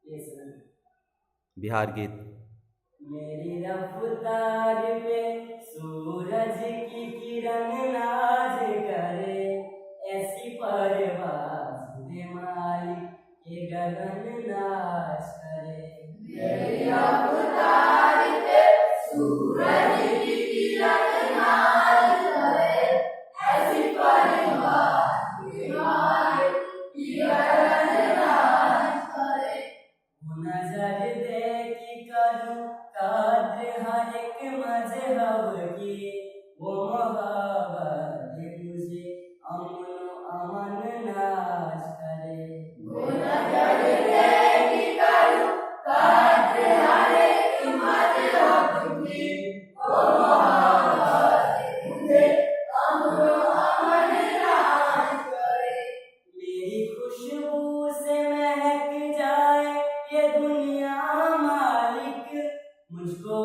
ये सुन। बिहार गीत। मेरी रफ्तार पे सूरज की किरण नाज करे, ऐसी परवाज़ दे मालिक के गगन नाच करे। मेरी रफ्तार पे सूरज की किरण नाज करे, ऐसी परवाज़ दे मालिक की गगन नाच करे। वो नजर दे कि करूं कद्र हर एक मजहब की, वो मोहब्बत दे मुझे अमन अमन नाच करे। वो नजर दे कि करूं कद्र हर एक मजहब की, वो मोहब्बत दे मुझे अमन अमन नाच करे। मेरी खुशबू से महक जाए ये दुनिया मालिक, मुझको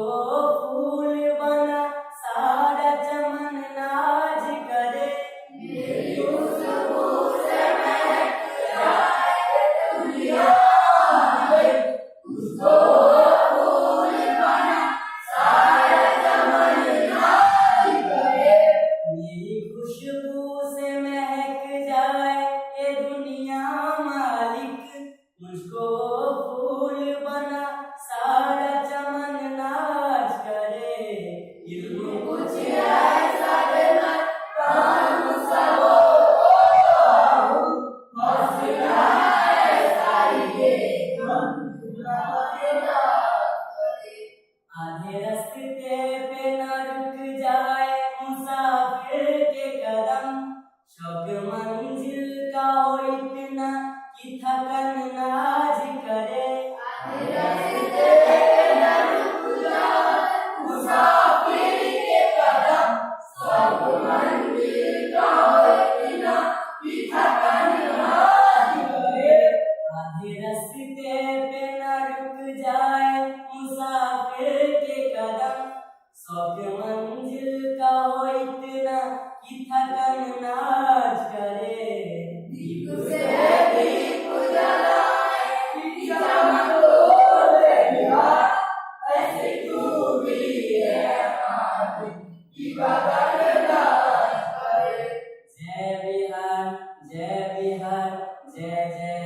फूल बना सारा चमन नाज करे। मेरी खुशबू से महक जाए ये दुनिया मालिक, मुझको फूल बना सारा चमन नाज करे। मेरी खुशबू से महक जाए ये दुनिया मालिक, मुझको फूल बना सारा चमन नाच करे। इल्म कुछ ऐसा देना काम सब मसला ऐसा ये आधे रास्ते पे न रुक जाए मुसाफिर के कदम, शौक मंजिल का हो इतना कि थकन नाज करे। मुसाफिर के कदम सब मंजिल का हो इतना कि थकन नाज करे। आधे रास्ते पे न रुक जाए मुसाफिर के कदम, शौक मंजिल का हो इतना कि थकन नाज करे। दीप से दीप जलाए कि चमक तोड़े बिहार, ऐसी खूबी है हमारी कि गगन नाच करे। जय बिहार जय बिहार जय जय